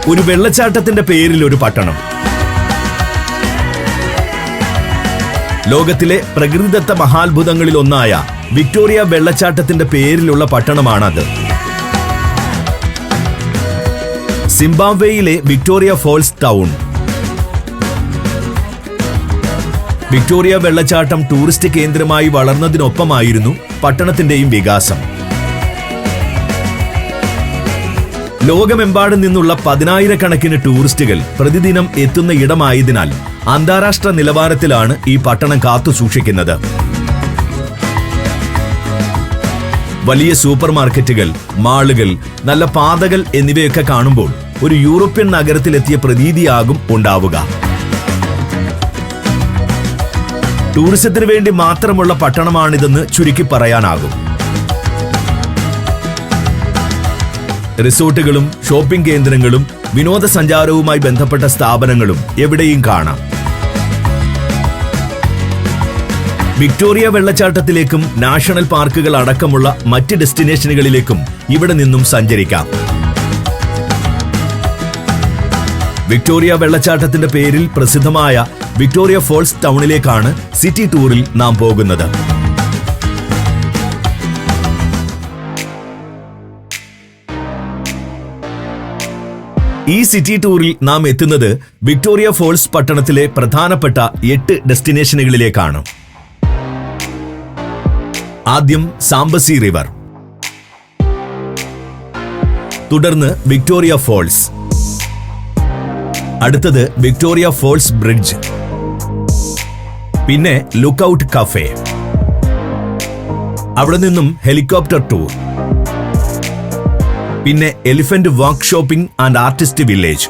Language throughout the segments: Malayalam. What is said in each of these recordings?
ഒരു വെള്ളച്ചാട്ടത്തിന്റെ പേരിൽ ഒരു പട്ടണം. ലോകത്തിലെ പ്രകൃതിദത്ത മഹാത്ഭുതങ്ങളിൽ ഒന്നായ വിക്ടോറിയ വെള്ളച്ചാട്ടത്തിന്റെ പേരിലുള്ള പട്ടണമാണത്. സിംബാബ്വേയിലെ വിക്ടോറിയ ഫോൾസ് ടൗൺ. വിക്ടോറിയ വെള്ളച്ചാട്ടം ടൂറിസ്റ്റ് കേന്ദ്രമായി വളർന്നതിനൊപ്പമായിരുന്നു പട്ടണത്തിന്റെയും വികാസം. ലോകമെമ്പാടും നിന്നുള്ള 10,000-കണക്കിന് ടൂറിസ്റ്റുകൾ പ്രതിദിനം എത്തുന്ന ഇടമായതിനാൽ അന്താരാഷ്ട്ര നിലവാരത്തിലാണ് ഈ പട്ടണം കാത്തുസൂക്ഷിക്കുന്നത്. വലിയ സൂപ്പർ മാർക്കറ്റുകൾ, മാളുകൾ, നല്ല പാതകൾ എന്നിവയൊക്കെ കാണുമ്പോൾ ഒരു യൂറോപ്യൻ നഗരത്തിലെത്തിയ പ്രതീതിയാകും ഉണ്ടാവുക. ടൂറിസത്തിന് വേണ്ടി മാത്രമുള്ള പട്ടണമാണിതെന്ന് ചുരുക്കി പറയാനാകും. റിസോർട്ടുകളും ഷോപ്പിംഗ് കേന്ദ്രങ്ങളും വിനോദസഞ്ചാരവുമായി ബന്ധപ്പെട്ട സ്ഥാപനങ്ങളും എവിടെയും കാണാം. വിക്ടോറിയ വെള്ളച്ചാട്ടത്തിലേക്കും നാഷണൽ പാർക്കുകൾ അടക്കമുള്ള മറ്റ് ഡെസ്റ്റിനേഷനുകളിലേക്കും ഇവിടെ നിന്നും സഞ്ചരിക്കാം. വിക്ടോറിയ വെള്ളച്ചാട്ടത്തിന്റെ പേരിൽ പ്രസിദ്ധമായ വിക്ടോറിയ ഫോൾസ് ടൗണിലേക്കാണ് സിറ്റി ടൂറിൽ നാം പോകുന്നത്. ഈ സിറ്റി ടൂറിൽ നാം എത്തുന്നത് വിക്ടോറിയ ഫോൾസ് പട്ടണത്തിലെ പ്രധാനപ്പെട്ട 8 ഡെസ്റ്റിനേഷനുകളിലേക്കാണ്. ആദ്യം സാംബസി റിവർ, തുടർന്ന് വിക്ടോറിയ ഫോൾസ്, അടുത്തത് വിക്ടോറിയ ഫോൾസ് ബ്രിഡ്ജ്, പിന്നെ ലുക്കൌട്ട് കഫേ, അവിടെ നിന്നും ഹെലികോപ്റ്റർ ടൂർ, പിന്നെ elephant walk shopping and artist village,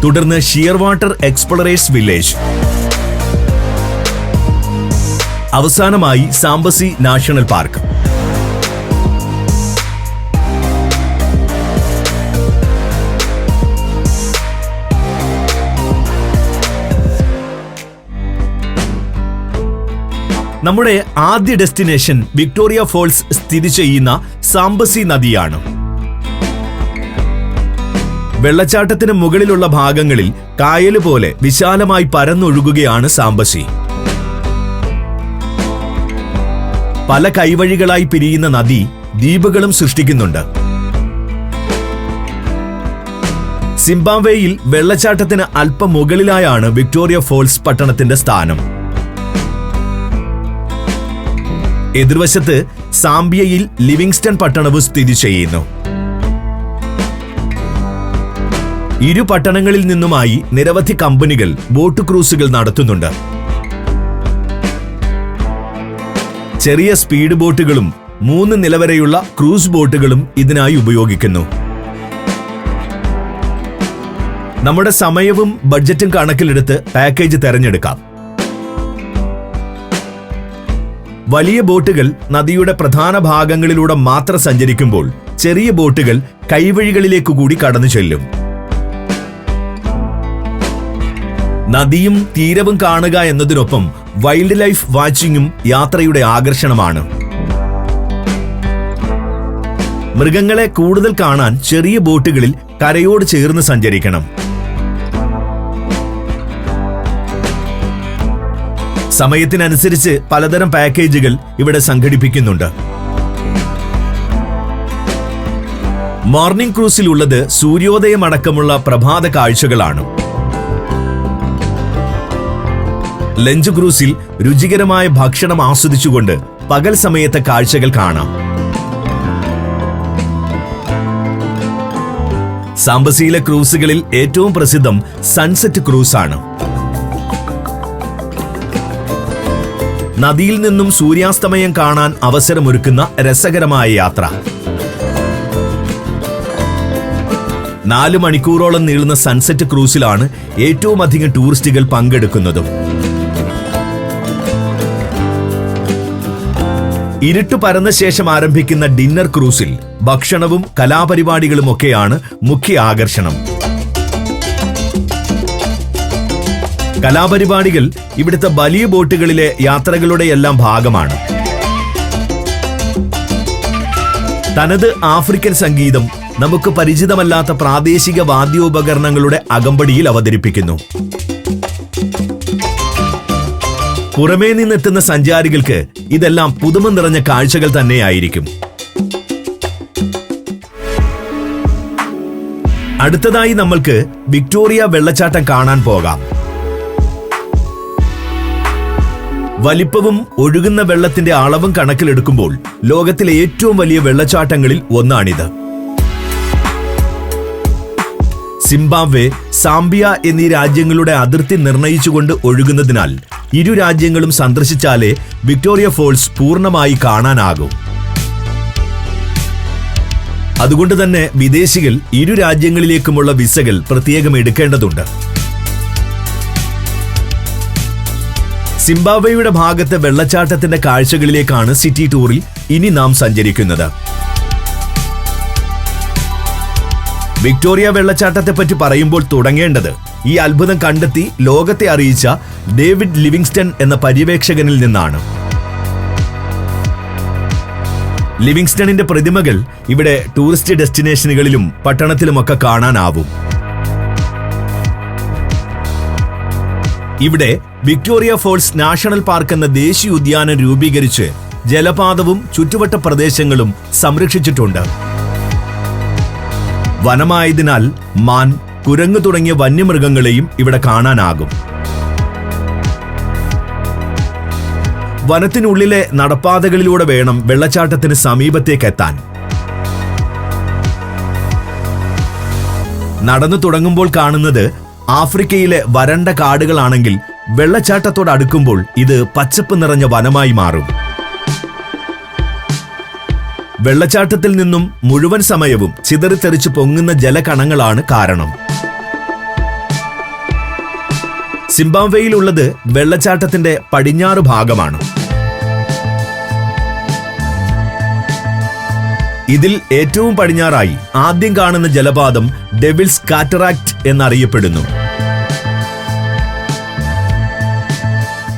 തുടർന്ന് ഷിയർവാട്ടർ എക്സ്പ്ലോറേഴ്സ് വില്ലേജ്, അവസാനമായി സാംബസി നാഷണൽ പാർക്ക്. നമ്മുടെ ആദ്യ ഡെസ്റ്റിനേഷൻ വിക്ടോറിയ ഫോൾസ് സ്ഥിതി ചെയ്യുന്ന സാംബസി നദിയാണ്. വെള്ളച്ചാട്ടത്തിന് മുകളിലുള്ള ഭാഗങ്ങളിൽ കായല് പോലെ വിശാലമായി പരന്നൊഴുകുകയാണ് സാംബസി. പല കൈവഴികളായി പിരിയുന്ന നദി ദ്വീപുകളും സൃഷ്ടിക്കുന്നുണ്ട്. സിംബാബ്വേയിൽ വെള്ളച്ചാട്ടത്തിന് അല്പം മുകളിലായാണ് വിക്ടോറിയ ഫോൾസ് പട്ടണത്തിന്റെ സ്ഥാനം. എതിർവശത്ത് സാംബിയയിൽ ലിവിങ്സ്റ്റൺ പട്ടണവും സ്ഥിതി ചെയ്യുന്നു. ഇരു പട്ടണങ്ങളിൽ നിന്നുമായി നിരവധി കമ്പനികൾ ബോട്ട് ക്രൂസുകൾ നടത്തുന്നുണ്ട്. ചെറിയ സ്പീഡ് ബോട്ടുകളും 3 നിലവരെയുള്ള ക്രൂസ് ബോട്ടുകളും ഇതിനായി ഉപയോഗിക്കുന്നു. നമ്മുടെ സമയവും ബഡ്ജറ്റും കണക്കിലെടുത്ത് പാക്കേജ് തിരഞ്ഞെടുക്കാം. വലിയ ബോട്ടുകൾ നദിയുടെ പ്രധാന ഭാഗങ്ങളിലൂടെ മാത്രം സഞ്ചരിക്കുമ്പോൾ ചെറിയ ബോട്ടുകൾ കൈവഴികളിലേക്ക് കൂടി കടന്നു ചെല്ലും. നദിയും തീരവും കാണുക എന്നതിനൊപ്പം വൈൽഡ് ലൈഫ് വാച്ചിങ്ങും യാത്രയുടെ ആകർഷണമാണ്. മൃഗങ്ങളെ കൂടുതൽ കാണാൻ ചെറിയ ബോട്ടുകളിൽ കരയോട് ചേർന്ന് സഞ്ചരിക്കണം. സമയത്തിനനുസരിച്ച് പലതരം പാക്കേജുകൾ ഇവിടെ സംഘടിപ്പിക്കുന്നുണ്ട്. മോർണിംഗ് ക്രൂസിലുള്ളത് സൂര്യോദയമടക്കമുള്ള പ്രഭാത കാഴ്ചകളാണ്. ലഞ്ച് ക്രൂസിൽ രുചികരമായ ഭക്ഷണം ആസ്വദിച്ചുകൊണ്ട് പകൽ സമയത്തെ കാഴ്ചകൾ കാണാം. സാംബസിയിലെ ക്രൂസുകളിൽ ഏറ്റവും പ്രസിദ്ധം സൺസെറ്റ് ക്രൂസാണ്. നദിയിൽ നിന്നും സൂര്യാസ്തമയം കാണാൻ അവസരമൊരുക്കുന്ന രസകരമായ യാത്ര. 4 മണിക്കൂറോളം നീളുന്ന സൺസെറ്റ് ക്രൂസിലാണ് ഏറ്റവും അധികം ടൂറിസ്റ്റുകൾ പങ്കെടുക്കുന്നതും. ഇരുട്ട് പരന്ന ശേഷം ആരംഭിക്കുന്ന ഡിന്നർ ക്രൂസിൽ ഭക്ഷണവും കലാപരിപാടികളുമൊക്കെയാണ് മുഖ്യ ആകർഷണം. കലാപരിപാടികൾ ഇവിടുത്തെ വലിയ ബോട്ടുകളിലെ യാത്രകളുടെയെല്ലാം ഭാഗമാണ്. തനത് ആഫ്രിക്കൻ സംഗീതം, നമുക്ക് പരിചിതമല്ലാത്ത പ്രാദേശിക വാദ്യോപകരണങ്ങളുടെ അകമ്പടിയിൽ അവതരിപ്പിക്കുന്നു. പുറമേ നിന്നെത്തുന്ന സഞ്ചാരികൾക്ക് ഇതെല്ലാം പുതുമ നിറഞ്ഞ കാഴ്ചകൾ തന്നെയായിരിക്കും. അടുത്തതായി നമ്മൾക്ക് വിക്ടോറിയ വെള്ളച്ചാട്ടം കാണാൻ പോകാം. വലിപ്പവും ഒഴുകുന്ന വെള്ളത്തിന്റെ അളവും കണക്കിലെടുക്കുമ്പോൾ ലോകത്തിലെ ഏറ്റവും വലിയ വെള്ളച്ചാട്ടങ്ങളിൽ ഒന്നാണിത്. സിംബാബ്വെ, സാംബിയ എന്നീ രാജ്യങ്ങളുടെ അതിർത്തി നിർണയിച്ചുകൊണ്ട് ഒഴുകുന്നതിനാൽ ഇരു രാജ്യങ്ങളും സന്ദർശിച്ചാലേ വിക്ടോറിയ ഫോൾസ് പൂർണ്ണമായി കാണാനാകൂ. അതുകൊണ്ട് തന്നെ വിദേശികൾ ഇരു രാജ്യങ്ങളിലേക്കുമുള്ള വിസകൾ പ്രത്യേകം എടുക്കേണ്ടതുണ്ട്. സിംബാബ്വെയുടെ ഭാഗത്തെ വെള്ളച്ചാട്ടത്തിന്റെ കാഴ്ചകളിലേക്കാണ് സിറ്റി ടൂറിൽ ഇനി നാം സഞ്ചരിക്കുന്നത്. വിക്ടോറിയ വെള്ളച്ചാട്ടത്തെപ്പറ്റി പറയുമ്പോൾ തുടങ്ങേണ്ടത് ഈ അത്ഭുതം കണ്ടെത്തി ലോകത്തെ അറിയിച്ച ഡേവിഡ് ലിവിങ്സ്റ്റൺ എന്ന പര്യവേക്ഷകനിൽ നിന്നാണ്. ലിവിങ്സ്റ്റണിന്റെ പ്രതിമകൾ ഇവിടെ ടൂറിസ്റ്റ് ഡെസ്റ്റിനേഷനുകളിലും പട്ടണത്തിലുമൊക്കെ കാണാനാവും. ഇവിടെ വിക്ടോറിയ ഫോൾസ് നാഷണൽ പാർക്ക് എന്ന ദേശീയ ഉദ്യാനം രൂപീകരിച്ച് ജലപാതവും ചുറ്റുവട്ട പ്രദേശങ്ങളും സംരക്ഷിച്ചിട്ടുണ്ട്. വനമായതിനാൽ മാൻ, കുരങ്ങ് തുടങ്ങിയ വന്യമൃഗങ്ങളെയും ഇവിടെ കാണാനാകും. വനത്തിനുള്ളിലെ നടപ്പാതകളിലൂടെ വേണം വെള്ളച്ചാട്ടത്തിന് സമീപത്തേക്കെത്താൻ. നടന്നു തുടങ്ങുമ്പോൾ കാണുന്നത് ആഫ്രിക്കയിലെ വരണ്ട കാടുകളാണെങ്കിൽ വെള്ളച്ചാട്ടത്തോടടുക്കുമ്പോൾ ഇത് പച്ചപ്പ് നിറഞ്ഞ വനമായി മാറും. വെള്ളച്ചാട്ടത്തിൽ നിന്നും മുഴുവൻ സമയവും ചിതറിത്തെറിച്ച് പൊങ്ങുന്ന ജലകണങ്ങളാണ് കാരണം. സിംബാബ്വെയിലുള്ളത് വെള്ളച്ചാട്ടത്തിന്റെ പടിഞ്ഞാറ് ഭാഗമാണ്. ഇതിൽ ഏറ്റവും പടിഞ്ഞാറായി ആദ്യം കാണുന്ന ജലപാതം ഡെവിൾസ് കാറ്ററാക്ട് എന്നറിയപ്പെടുന്നു.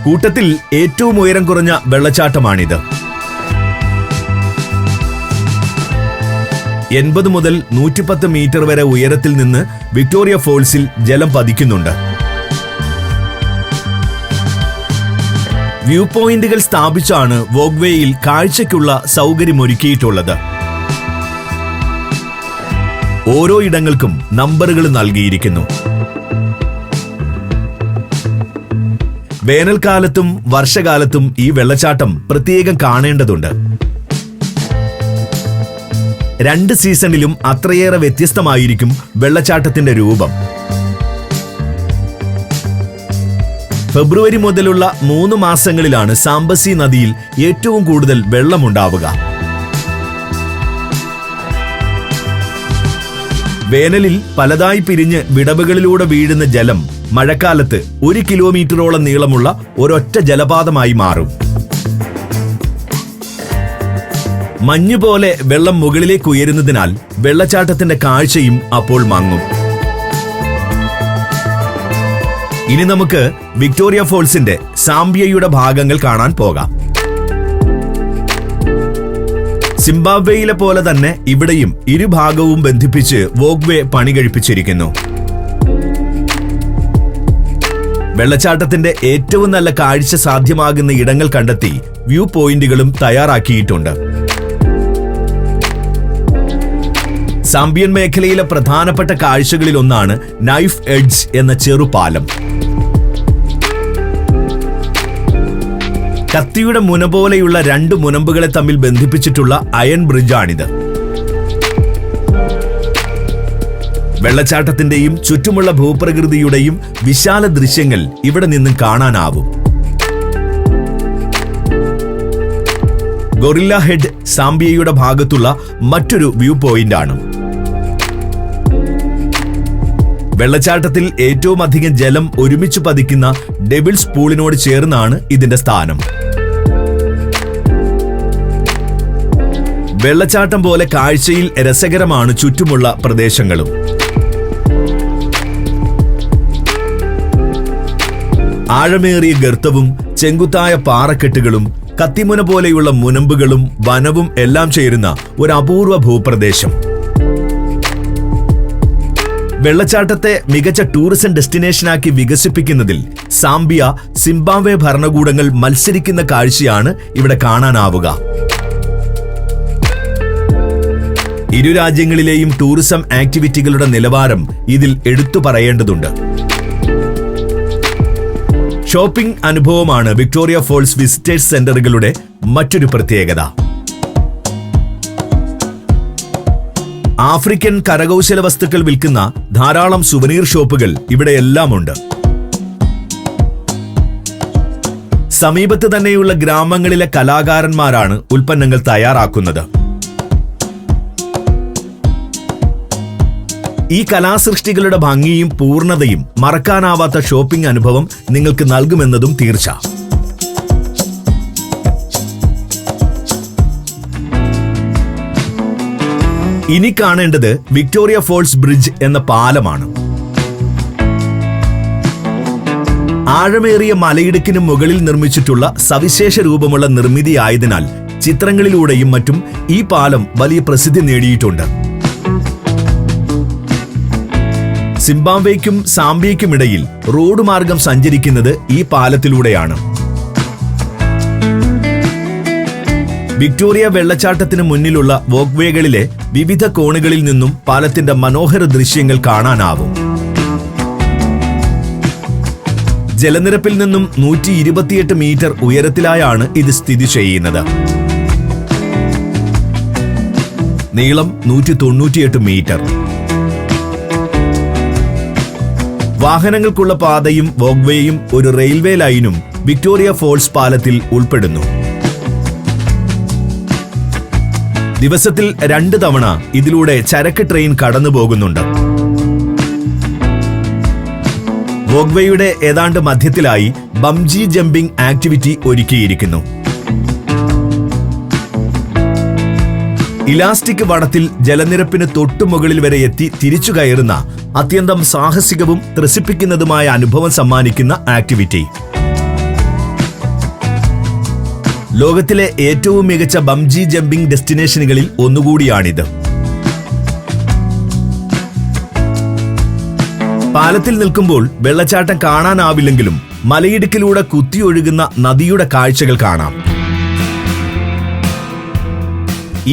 കൂട്ടത്തിൽ ഏറ്റവും ഉയരം കുറഞ്ഞ വെള്ളച്ചാട്ടമാണിത്. 80 മുതൽ 110 മീറ്റർ വരെ ഉയരത്തിൽ നിന്ന് വിക്ടോറിയ ഫോൾസിൽ ജലം പതിക്കുന്നുണ്ട്. വ്യൂ പോയിന്റുകൾ സ്ഥാപിച്ചാണ് വോക്വേയിൽ കാഴ്ചയ്ക്കുള്ള സൗകര്യമൊരുക്കിയിട്ടുള്ളത്. ഓരോ ഇടങ്ങൾക്കും നമ്പറുകൾ നൽകിയിരിക്കുന്നു. വേനൽക്കാലത്തും വർഷകാലത്തും ഈ വെള്ളച്ചാട്ടം പ്രത്യേകം കാണേണ്ടതുണ്ട്. 2 സീസണിലും അത്രയേറെ വ്യത്യസ്തമായിരിക്കും വെള്ളച്ചാട്ടത്തിന്റെ രൂപം. ഫെബ്രുവരി മുതലുള്ള 3 മാസങ്ങളിലാണ് സാംബസി നദിയിൽ ഏറ്റവും കൂടുതൽ വെള്ളമുണ്ടാവുക. വേനലിൽ പലതായി പിരിഞ്ഞ് വിടവുകളിലൂടെ വീഴുന്ന ജലം മഴക്കാലത്ത് 1 കിലോമീറ്ററോളം നീളമുള്ള ഒരൊറ്റ ജലപാതമായി മാറും. മഞ്ഞുപോലെ വെള്ളം മുകളിലേക്ക് ഉയരുന്നതിനാൽ വെള്ളച്ചാട്ടത്തിന്റെ കാഴ്ചയും അപ്പോൾ മങ്ങും. ഇനി നമുക്ക് വിക്ടോറിയ ഫോൾസിന്റെ സാംബിയയുടെ ഭാഗങ്ങൾ കാണാൻ പോകാം. സിംബാബ്വെയിലെ പോലെ തന്നെ ഇവിടെയും ഇരുഭാഗവും ബന്ധിപ്പിച്ച് വോക്വേ പണി കഴിപ്പിച്ചിരിക്കുന്നു. വെള്ളച്ചാട്ടത്തിന്റെ ഏറ്റവും നല്ല കാഴ്ച സാധ്യമാകുന്ന ഇടങ്ങൾ കണ്ടെത്തി വ്യൂ പോയിന്റുകളും തയ്യാറാക്കിയിട്ടുണ്ട്. സാംബിയൻ മേഖലയിലെ പ്രധാനപ്പെട്ട കാഴ്ചകളിലൊന്നാണ് നൈഫ് എഡ്ജ് എന്ന ചെറുപാലം. കത്തിയുടെ മുന പോലെയുള്ള 2 മുനമ്പുകളെ തമ്മിൽ ബന്ധിപ്പിച്ചിട്ടുള്ള അയൺ ബ്രിഡ്ജാണിത്. വെള്ളച്ചാട്ടത്തിന്റെയും ചുറ്റുമുള്ള ഭൂപ്രകൃതിയുടെയും വിശാല ദൃശ്യങ്ങൾ ഇവിടെ നിന്നും കാണാനാവും. ഗൊറില്ല ഹെഡ് സാംബിയയുടെ ഭാഗത്തുള്ള മറ്റൊരു വ്യൂ പോയിന്റാണ്. വെള്ളച്ചാട്ടത്തിൽ ഏറ്റവും അധികം ജലം ഒരുമിച്ച് പതിക്കുന്ന ഡെവിൾസ് പൂളിനോട് ചേർന്നാണ് ഇതിന്റെ സ്ഥാനം. വെള്ളച്ചാട്ടം പോലെ കാഴ്ചയിൽ രസകരമാണ് ചുറ്റുമുള്ള പ്രദേശങ്ങളും. ആഴമേറിയ ഗർത്തവും ചെങ്കുത്തായ പാറക്കെട്ടുകളും കത്തിമുന പോലെയുള്ള മുനമ്പുകളും വനവും എല്ലാം ചേരുന്ന ഒരു അപൂർവ ഭൂപ്രദേശം. വെള്ളച്ചാട്ടത്തെ മികച്ച ടൂറിസം ഡെസ്റ്റിനേഷനാക്കി വികസിപ്പിക്കുന്നതിൽ സാംബിയ, സിംബാബ്വെ ഭരണകൂടങ്ങൾ മത്സരിക്കുന്ന കാഴ്ചയാണ് ഇവിടെ കാണാനാവുക. ഇരു രാജ്യങ്ങളിലെയും ടൂറിസം ആക്ടിവിറ്റികളുടെ നിലവാരം ഇതിൽ എടുത്തു പറയേണ്ടതുണ്ട്. ഷോപ്പിംഗ് അനുഭവമാണ് വിക്ടോറിയ ഫോൾസ് വിസിറ്റേഴ്സ് സെന്ററുകളുടെ മറ്റൊരു പ്രത്യേകത. ആഫ്രിക്കൻ കരകൗശല വസ്തുക്കൾ വിൽക്കുന്ന ധാരാളം സുവനീർ ഷോപ്പുകൾ ഇവിടെയെല്ലാം ഉണ്ട്. സമീപത്ത് തന്നെയുള്ള ഗ്രാമങ്ങളിലെ കലാകാരന്മാരാണ് ഉൽപ്പന്നങ്ങൾ തയ്യാറാക്കുന്നത്. ഈ കലാസൃഷ്ടികളുടെ ഭംഗിയും പൂർണ്ണതയും മറക്കാനാവാത്ത ഷോപ്പിംഗ് അനുഭവം നിങ്ങൾക്ക് നൽകുമെന്നതും തീർച്ച. ഇനി കാണേണ്ടത് വിക്ടോറിയ ഫോൾസ് ബ്രിഡ്ജ് എന്ന പാലമാണ്. ആഴമേറിയ മലയിടുക്കിന് മുകളിൽ നിർമ്മിച്ചിട്ടുള്ള സവിശേഷ രൂപമുള്ള നിർമ്മിതിയായതിനാൽ ചിത്രങ്ങളിലൂടെയും മറ്റും ഈ പാലം വലിയ പ്രസിദ്ധി നേടിയിട്ടുണ്ട്. സിംബാബ്വേക്കും സാംബിയയ്ക്കുമിടയിൽ റോഡ് മാർഗം സഞ്ചരിക്കുന്നത് ഈ പാലത്തിലൂടെയാണ്. വിക്ടോറിയ വെള്ളച്ചാട്ടത്തിന് മുന്നിലുള്ള വോക്ക്വേകളിലെ വിവിധ കോണുകളിൽ നിന്നും പാലത്തിന്റെ മനോഹര ദൃശ്യങ്ങൾ കാണാനാവും. ജലനിരപ്പിൽ നിന്നും 128 മീറ്റർ ഉയരത്തിലായാണ് ഇത് സ്ഥിതി ചെയ്യുന്നത്. നീളം 198 മീറ്റർ. വാഹനങ്ങൾക്കുള്ള പാതയും വോക്ക്വേയും ഒരു റെയിൽവേ ലൈനും വിക്ടോറിയ ഫോൾസ് പാലത്തിൽ ഉൾപ്പെടുന്നു. ദിവസത്തിൽ 2 തവണ ഇതിലൂടെ ചരക്ക് ട്രെയിൻ കടന്നു പോകുന്നുണ്ട്. വോക്ക്വേയുടെ ഏതാണ്ട് മധ്യത്തിലായി ബംജി ജമ്പിംഗ് ആക്ടിവിറ്റി ഒരുക്കിയിരിക്കുന്നു. ഇലാസ്റ്റിക് വടത്തിൽ ജലനിരപ്പിന് തൊട്ടുമുകളിൽ വരെ എത്തി തിരിച്ചു കയറുന്ന അത്യന്തം സാഹസികവും ത്രസിപ്പിക്കുന്നതുമായ അനുഭവം സമ്മാനിക്കുന്ന ആക്ടിവിറ്റി. ലോകത്തിലെ ഏറ്റവും മികച്ച ബംജി ജമ്പിംഗ് ഡെസ്റ്റിനേഷനുകളിൽ ഒന്നുകൂടിയാണിത്. പാലത്തിൽ നിൽക്കുമ്പോൾ വെള്ളച്ചാട്ടം കാണാനാവില്ലെങ്കിലും മലയിടുക്കിലൂടെ കുത്തിയൊഴുകുന്ന നദിയുടെ കാഴ്ചകൾ കാണാം.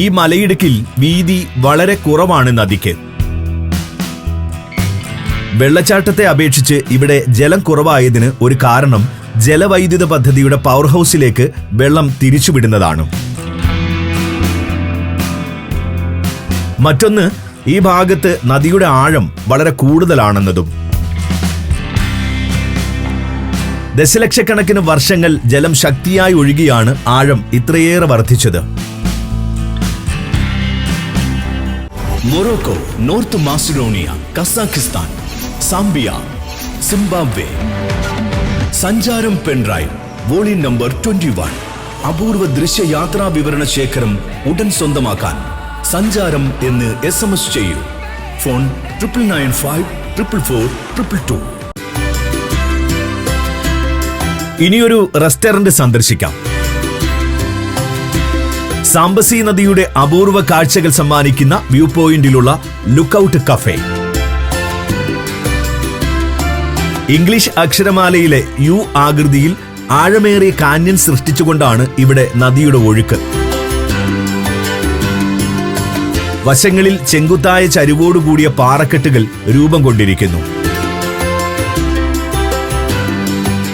ഈ മലയിടുക്കിൽ വീതി വളരെ കുറവാണ് നദിക്ക്. വെള്ളച്ചാട്ടത്തെ അപേക്ഷിച്ച് ഇവിടെ ജലം കുറവായതിന് ഒരു കാരണം ജലവൈദ്യുത പദ്ധതിയുടെ പവർ ഹൗസിലേക്ക് വെള്ളം തിരിച്ചുവിടുന്നതാണ്. മറ്റൊന്ന്, ഈ ഭാഗത്ത് നദിയുടെ ആഴം വളരെ കൂടുതലാണെന്നതും. ദശലക്ഷക്കണക്കിന് വർഷങ്ങൾ ജലം ശക്തിയായി ഒഴുകിയാണ് ആഴം ഇത്രയേറെ വർദ്ധിച്ചത്. Morocco, north Macedonia, Kazakhstan, Zambia, Zimbabwe. സഞ്ചാരം പെൻഡ്രൈവ് വോളിയം നമ്പർ 21. അപൂർവ ദൃശ്യയാത്രാ വിവരണ ശേഖരം ഉടൻ സ്വന്തമാക്കാൻ സഞ്ചാരം എന്ന് SMS ചെയ്യൂ. ഫോൺ 9995444222. ഇനിയൊരു റെസ്റ്റോറന്റ് സന്ദർശിക്കാം. സാംബസി നദിയുടെ അപൂർവ കാഴ്ചകൾ സമ്മാനിക്കുന്ന വ്യൂ പോയിന്റിലുള്ള ലുക്കൌട്ട് കഫേ. ഇംഗ്ലീഷ് അക്ഷരമാലയിലെ യു ആകൃതിയിൽ ആഴമേറിയ കാന്യൻ സൃഷ്ടിച്ചുകൊണ്ടാണ് ഇവിടെ നദിയുടെ ഒഴുക്ക്. വശങ്ങളിൽ ചെങ്കുത്തായ ചരിവോടുകൂടിയ പാറക്കെട്ടുകൾ രൂപം കൊണ്ടിരിക്കുന്നു.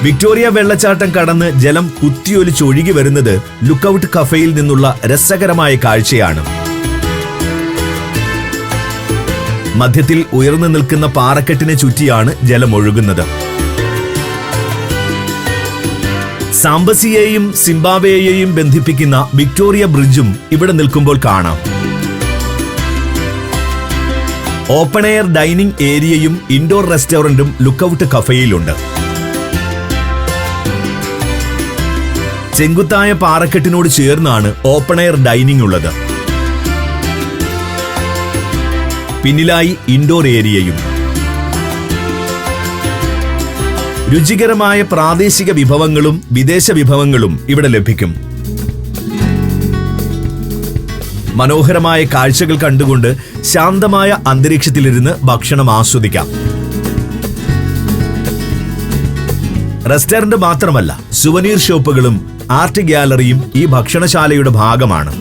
വിക്ടോറിയ വെള്ളച്ചാട്ടം കടന്ന് ജലം കുത്തിയൊലിച്ചൊഴുകി വരുന്നത് ലുക്കൌട്ട് കഫേയിൽ നിന്നുള്ള രസകരമായ കാഴ്ചയാണ്. മധ്യത്തിൽ ഉയർന്നു നിൽക്കുന്ന പാറക്കെട്ടിനെ ചുറ്റിയാണ് ജലം ഒഴുകുന്നത്. സാംബസിയെയും സിംബാബ്വേയെയും ബന്ധിപ്പിക്കുന്ന വിക്ടോറിയ ബ്രിഡ്ജും ഇവിടെ നിൽക്കുമ്പോൾ കാണാം. ഓപ്പൺ എയർ ഡൈനിങ് ഏരിയയും ഇൻഡോർ റെസ്റ്റോറന്റും ലുക്കൌട്ട് കഫേയിലുണ്ട്. ചെങ്കുത്തായ പാറക്കെട്ടിനോട് ചേർന്നാണ് ഓപ്പൺ എയർ ഡൈനിങ് ഉള്ളത്. പിന്നിലായി ഇൻഡോർ ഏരിയയും. രുചികരമായ പ്രാദേശിക വിഭവങ്ങളും വിദേശ വിഭവങ്ങളും ഇവിടെ ലഭിക്കും. മനോഹരമായ കാഴ്ചകൾ കണ്ടുകൊണ്ട് ശാന്തമായ അന്തരീക്ഷത്തിലിരുന്ന് ഭക്ഷണം ആസ്വദിക്കാം. റെസ്റ്റോറന്റ് മാത്രമല്ല, സുവനീർ ഷോപ്പുകളും ആർട്ട് ഗ്യാലറിയും ഈ ഭക്ഷണശാലയുടെ ഭാഗമാണ്.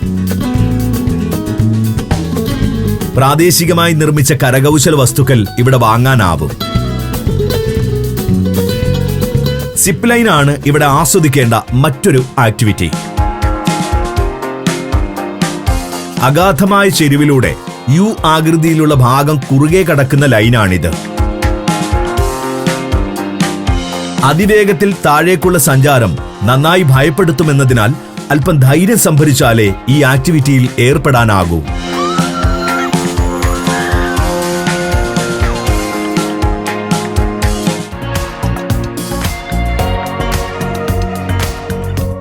പ്രാദേശികമായി നിർമ്മിച്ച കരകൗശല വസ്തുക്കൾ ഇവിടെ വാങ്ങാനാവും. സിപ്പ് ലൈൻ ആണ് ഇവിടെ ആസ്വദിക്കേണ്ട മറ്റൊരു ആക്ടിവിറ്റി. അഗാധമായ ചെരുവിലൂടെ യു ആകൃതിയിലുള്ള ഭാഗം കുറുകെ കടക്കുന്ന ലൈനാണിത്. അതിവേഗത്തിൽ താഴേക്കുള്ള സഞ്ചാരം നന്നായി ഭയപ്പെടുത്തുമെന്നതിനാൽ അല്പം ധൈര്യം സംഭരിച്ചാലേ ഈ ആക്ടിവിറ്റിയിൽ ഏർപ്പെടാനാകൂ.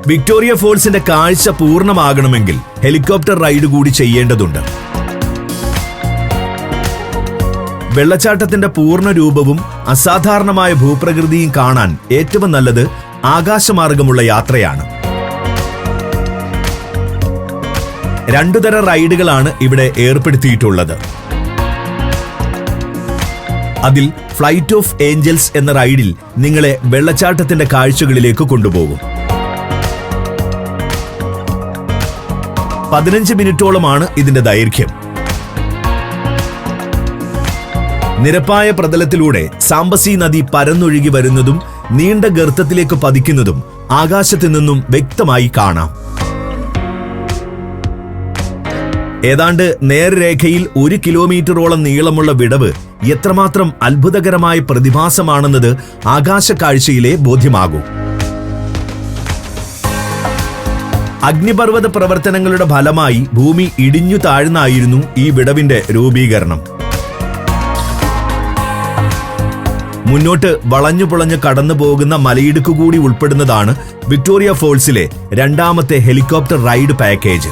വിക്ടോറിയ ഫോൾസിന്റെ കാഴ്ച പൂർണ്ണമാകണമെങ്കിൽ ഹെലികോപ്റ്റർ റൈഡ് കൂടി ചെയ്യേണ്ടതുണ്ട്. വെള്ളച്ചാട്ടത്തിന്റെ പൂർണ്ണ രൂപവും അസാധാരണമായ ഭൂപ്രകൃതിയും കാണാൻ ഏറ്റവും നല്ലത് ആകാശമാർഗമുള്ള യാത്രയാണ്. 2 തരം റൈഡുകളാണ് ഇവിടെ ഏർപ്പെടുത്തിയിട്ടുള്ളത്. അതിൽ ഫ്ലൈറ്റ് ഓഫ് ഏഞ്ചൽസ് എന്ന റൈഡിൽ നിങ്ങളെ വെള്ളച്ചാട്ടത്തിന്റെ കാഴ്ചകളിലേക്ക് കൊണ്ടുപോകും. 15 മിനിറ്റോളമാണ് ഇതിന്റെ ദൈർഘ്യം. നിരപ്പായ പ്രതലത്തിലൂടെ സാംബസി നദി പരന്നൊഴുകി വരുന്നതും നീണ്ട ഗർത്തത്തിലേക്ക് പതിക്കുന്നതും ആകാശത്തു നിന്നും വ്യക്തമായി കാണാം. ഏതാണ്ട് നേർരേഖയിൽ 1 കിലോമീറ്ററോളം നീളമുള്ള വിടവ് എത്രമാത്രം അത്ഭുതകരമായ പ്രതിഭാസമാണെന്നത് ആകാശക്കാഴ്ചയിലെ ബോധ്യമാകും. അഗ്നിപർവ്വത പ്രവർത്തനങ്ങളുടെ ഫലമായി ഭൂമി ഇടിഞ്ഞു താഴ്ന്നായിരുന്നു ഈ വിടവിന്റെ രൂപീകരണം. മുന്നോട്ട് വളഞ്ഞു കടന്നു പോകുന്ന മലയിടുക്ക് കൂടി ഉൾപ്പെടുന്നതാണ് വിക്ടോറിയ ഫോൾസിലെ 2ാമത്തെ ഹെലികോപ്റ്റർ റൈഡ് പാക്കേജ്.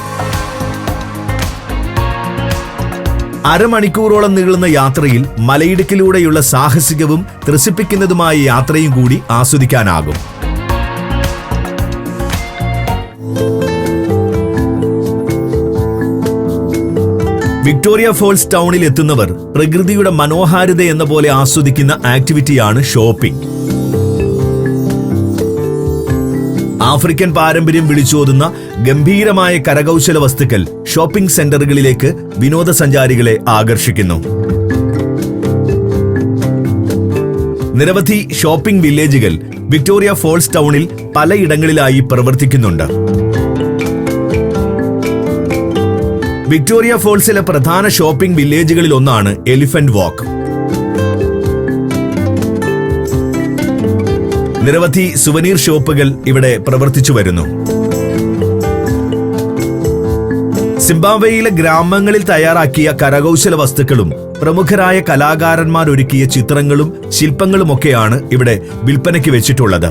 അരമണിക്കൂറോളം നീളുന്ന യാത്രയിൽ മലയിടുക്കിലൂടെയുള്ള സാഹസികവും ത്രസിപ്പിക്കുന്നതുമായ യാത്രയും കൂടി ആസ്വദിക്കാനാകും. വിക്ടോറിയ ഫോൾസ് ടൗണിൽ എത്തുന്നവർ പ്രകൃതിയുടെ മനോഹാരിത എന്ന പോലെ ആസ്വദിക്കുന്ന ആക്ടിവിറ്റിയാണ് ഷോപ്പിംഗ്. ആഫ്രിക്കൻ പാരമ്പര്യം വിളിച്ചോതുന്ന ഗംഭീരമായ കരകൗശല വസ്തുക്കൾ ഷോപ്പിംഗ് സെന്ററുകളിലേക്ക് വിനോദസഞ്ചാരികളെ ആകർഷിക്കുന്നു. നിരവധി ഷോപ്പിംഗ് വില്ലേജുകൾ വിക്ടോറിയ ഫോൾസ് ടൗണിൽ പലയിടങ്ങളിലായി പ്രവർത്തിക്കുന്നുണ്ട്. വിക്ടോറിയ ഫോൾസിലെ പ്രധാന ഷോപ്പിംഗ് വില്ലേജുകളിൽ ഒന്നാണ് എലിഫന്റ് വാക്ക്. നിരവധി സുവനീർ ഷോപ്പുകൾ ഇവിടെ പ്രവർത്തിച്ചു വരുന്നു. സിംബാബ്വേയിലെ ഗ്രാമങ്ങളിൽ തയ്യാറാക്കിയ കരകൗശല വസ്തുക്കളും പ്രമുഖരായ കലാകാരന്മാരൊരുക്കിയ ചിത്രങ്ങളും ശില്പങ്ങളുമൊക്കെയാണ് ഇവിടെ വിൽപ്പനയ്ക്ക് വെച്ചിട്ടുള്ളത്.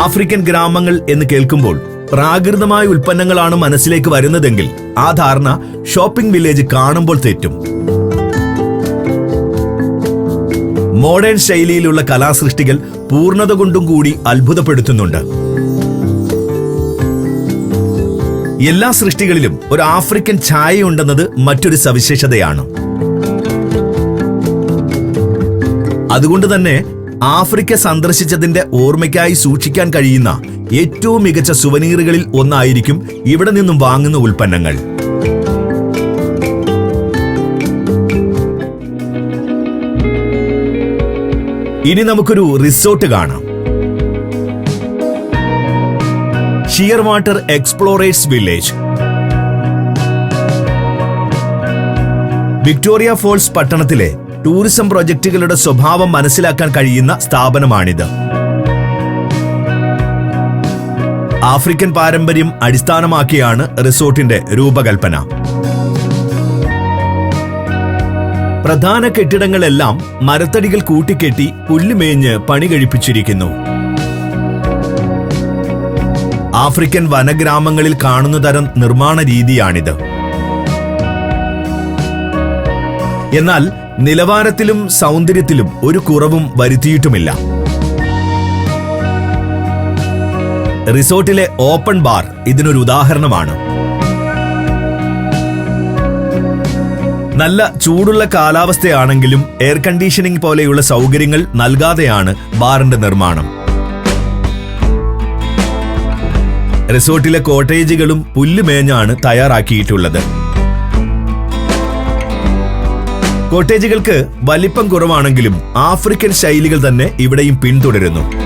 ആഫ്രിക്കൻ ഗ്രാമങ്ങൾ എന്ന് കേൾക്കുമ്പോൾ പ്രാകൃതമായ ഉൽപ്പന്നങ്ങളാണ് മനസ്സിലേക്ക് വരുന്നതെങ്കിൽ ആ ധാരണ ഷോപ്പിംഗ് വില്ലേജ് കാണുമ്പോൾ തെറ്റും. മോഡേൺ ശൈലിയിലുള്ള കലാസൃഷ്ടികൾ പൂർണ്ണത കൊണ്ടും കൂടി അത്ഭുതപ്പെടുത്തുന്നുണ്ട്. എല്ലാ സൃഷ്ടികളിലും ഒരു ആഫ്രിക്കൻ ഛായയുണ്ടെന്നത് മറ്റൊരു സവിശേഷതയാണ്. അതുകൊണ്ട് തന്നെ ആഫ്രിക്ക സന്ദർശിച്ചതിന്റെ ഓർമ്മയ്ക്കായി സൂക്ഷിക്കാൻ കഴിയുന്ന ഏറ്റവും മികച്ച സുവനീറുകളിൽ ഒന്നായിരിക്കും ഇവിടെ നിന്നും വാങ്ങുന്ന ഉൽപ്പന്നങ്ങൾ. ഇനി നമുക്കൊരു റിസോർട്ട് കാണാം. ഷിയർവാട്ടർ എക്സ്പ്ലോറേഴ്സ് വില്ലേജ്. വിക്ടോറിയ ഫോൾസ് പട്ടണത്തിലെ ടൂറിസം പ്രൊജക്ടുകളുടെ സ്വഭാവം മനസ്സിലാക്കാൻ കഴിയുന്ന സ്ഥാപനമാണിത്. ആഫ്രിക്കൻ പാരമ്പര്യം അടിസ്ഥാനമാക്കിയാണ് റിസോർട്ടിന്റെ രൂപകൽപ്പന. പ്രധാന കെട്ടിടങ്ങളെല്ലാം മരത്തടികൾ കൂട്ടിക്കെട്ടി പുല്ലുമേഞ്ഞ് പണി കഴിപ്പിച്ചിരിക്കുന്നു. ആഫ്രിക്കൻ വനഗ്രാമങ്ങളിൽ കാണുന്ന തരം നിർമ്മാണ രീതിയാണിത്. എന്നാൽ നിലവാരത്തിലും സൗന്ദര്യത്തിലും ഒരു കുറവും വരുത്തിയിട്ടുമില്ല. റിസോർട്ടിലെ ഓപ്പൺ ബാർ ഇതിനൊരു ഉദാഹരണമാണ്. നല്ല ചൂടുള്ള കാലാവസ്ഥയാണെങ്കിലും എയർ കണ്ടീഷനിംഗ് പോലെയുള്ള സൗകര്യങ്ങൾ നൽകാതെയാണ് ബാറിന്റെ നിർമ്മാണം. റിസോർട്ടിലെ കോട്ടേജുകളും പുല്ലുമേഞ്ഞാണ് തയ്യാറാക്കിയിട്ടുള്ളത്. കോട്ടേജുകൾക്ക് വലിപ്പം കുറവാണെങ്കിലും ആഫ്രിക്കൻ ശൈലികൾ തന്നെ ഇവിടെയും പിന്തുടരുന്നു.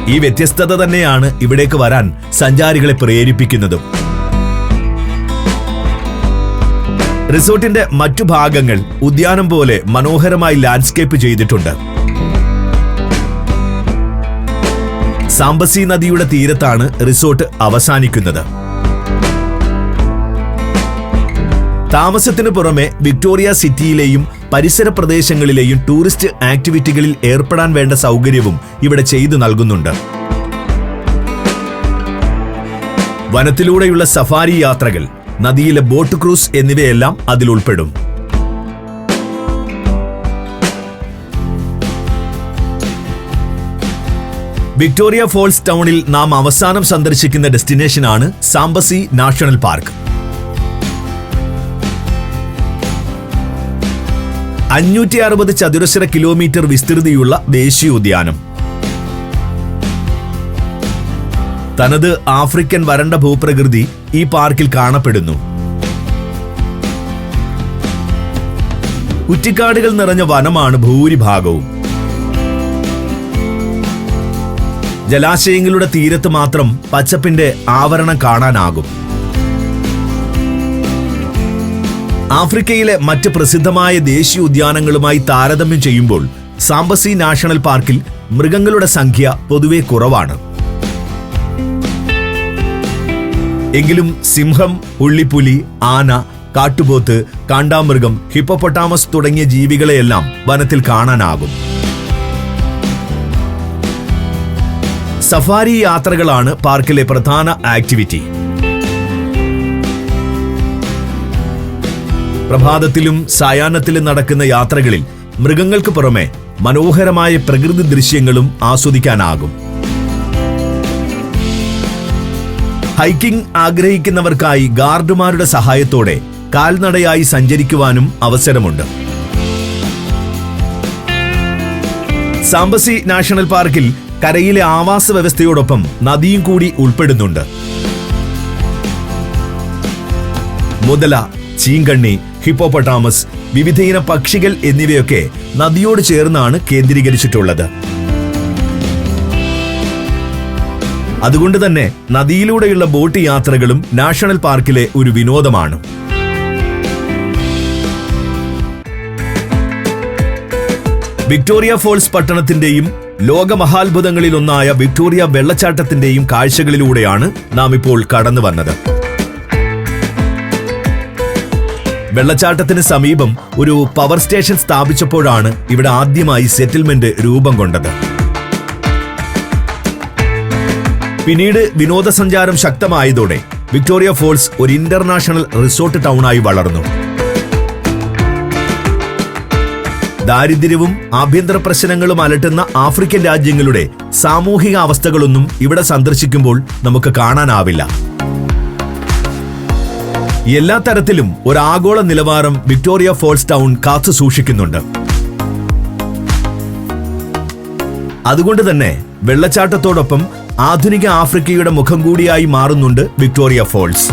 ഈ വ്യത്യസ്തത തന്നെയാണ് ഇവിടേക്ക് വരാൻ സഞ്ചാരികളെ പ്രേരിപ്പിക്കുന്നതും. റിസോർട്ടിന്റെ മറ്റു ഭാഗങ്ങൾ ഉദ്യാനം പോലെ മനോഹരമായി ലാൻഡ്സ്കേപ്പ് ചെയ്തിട്ടുണ്ട്. സാംബസി നദിയുടെ തീരത്താണ് റിസോർട്ട് അവസാനിക്കുന്നത്. താമസത്തിന് പുറമെ വിക്ടോറിയ സിറ്റിയിലെയും പരിസര പ്രദേശങ്ങളിലെയും ടൂറിസ്റ്റ് ആക്ടിവിറ്റികളിൽ ഏർപ്പെടാൻ വേണ്ട സൗകര്യവും ഇവിടെ ചെയ്തു നൽകുന്നുണ്ട്. വനത്തിലൂടെയുള്ള സഫാരി യാത്രകൾ, നദിയിലെ ബോട്ട് ക്രൂസ് എന്നിവയെല്ലാം അതിൽ ഉൾപ്പെടും. വിക്ടോറിയ ഫോൾസ് ടൗണിൽ നാം അവസാനം സന്ദർശിക്കുന്ന ഡെസ്റ്റിനേഷനാണ് സാംബസി നാഷണൽ പാർക്ക്. 560 ചതുരശ്ര കിലോമീറ്റർ വിസ്തൃതിയുള്ള ദേശീയോദ്യാനം. തനത് ആഫ്രിക്കൻ വരണ്ട ഭൂപ്രകൃതി ഈ പാർക്കിൽ കാണപ്പെടുന്നു. കുറ്റിക്കാടുകൾ നിറഞ്ഞ വനമാണ് ഭൂരിഭാഗവും. ജലാശയങ്ങളുടെ തീരത്ത് മാത്രം പച്ചപ്പിന്റെ ആവരണം കാണാനാകും. ആഫ്രിക്കയിലെ മറ്റ് പ്രസിദ്ധമായ ദേശീയോദ്യാനങ്ങളുമായി താരതമ്യം ചെയ്യുമ്പോൾ സാംബസി നാഷണൽ പാർക്കിൽ മൃഗങ്ങളുടെ സംഖ്യ പൊതുവെ കുറവാണ്. എങ്കിലും സിംഹം, പുള്ളിപ്പുലി, ആന, കാട്ടുപോത്ത്, കാണ്ടാമൃഗം, ഹിപ്പോപ്പൊട്ടാമസ് തുടങ്ങിയ ജീവികളെയെല്ലാം വനത്തിൽ കാണാനാകും. സഫാരി യാത്രകളാണ് പാർക്കിലെ പ്രധാന ആക്ടിവിറ്റി. പ്രഭാതത്തിലും സായാഹ്നത്തിലും നടക്കുന്ന യാത്രകളിൽ മൃഗങ്ങൾക്ക് പുറമെ മനോഹരമായ പ്രകൃതി ദൃശ്യങ്ങളും ആസ്വദിക്കാനാകും. ഹൈക്കിംഗ് ആഗ്രഹിക്കുന്നവർക്കായി ഗാർഡുമാരുടെ സഹായത്തോടെ കാൽനടയായി സഞ്ചരിക്കുവാനും അവസരമുണ്ട്. സാംബസി നാഷണൽ പാർക്കിൽ കരയിലെ ആവാസ വ്യവസ്ഥയോടൊപ്പം നദിയും കൂടി ഉൾപ്പെടുന്നുണ്ട്. മുതല, ചീങ്കണ്ണി, ഹിപ്പോപ്പൊട്ടാമസ്, വിവിധയിനം പക്ഷികൾ എന്നിവയൊക്കെ നദിയോട് ചേർന്നാണ് കേന്ദ്രീകരിച്ചിട്ടുള്ളത്. അതുകൊണ്ട് തന്നെ നദിയിലൂടെയുള്ള ബോട്ട് യാത്രകളും നാഷണൽ പാർക്കിലെ ഒരു വിനോദമാണ്. വിക്ടോറിയ ഫോൾസ് പട്ടണത്തിന്റെയും ലോകമഹാത്ഭുതങ്ങളിലൊന്നായ വിക്ടോറിയ വെള്ളച്ചാട്ടത്തിന്റെയും കാഴ്ചകളിലൂടെയാണ് നാം ഇപ്പോൾ കടന്നു വന്നത്. വെള്ളച്ചാട്ടത്തിന് സമീപം ഒരു പവർ സ്റ്റേഷൻ സ്ഥാപിച്ചപ്പോഴാണ് ഇവിടെ ആദ്യമായി സെറ്റിൽമെന്റ് രൂപം കൊണ്ടത്. പിന്നീട് വിനോദസഞ്ചാരം ശക്തമായതോടെ വിക്ടോറിയ ഫോൾസ് ഒരു ഇന്റർനാഷണൽ റിസോർട്ട് ടൗണായി വളർന്നു. ദാരിദ്ര്യവും ആഭ്യന്തര പ്രശ്നങ്ങളും അലട്ടുന്ന ആഫ്രിക്കൻ രാജ്യങ്ങളുടെ സാമൂഹിക അവസ്ഥകളൊന്നും ഇവിടെ സന്ദർശിക്കുമ്പോൾ നമുക്ക് കാണാനാവില്ല. എല്ലാ തരത്തിലും ഒരു ആഗോള നിലവാരം വിക്ടോറിയ ഫോൾസ് ടൗൺ കാത്തു സൂക്ഷിക്കുന്നുണ്ട്. അതുകൊണ്ട് തന്നെ വെള്ളച്ചാട്ടത്തോടൊപ്പം ആധുനിക ആഫ്രിക്കയുടെ മുഖം കൂടിയായി മാറുന്നുണ്ട് വിക്ടോറിയ ഫോൾസ്.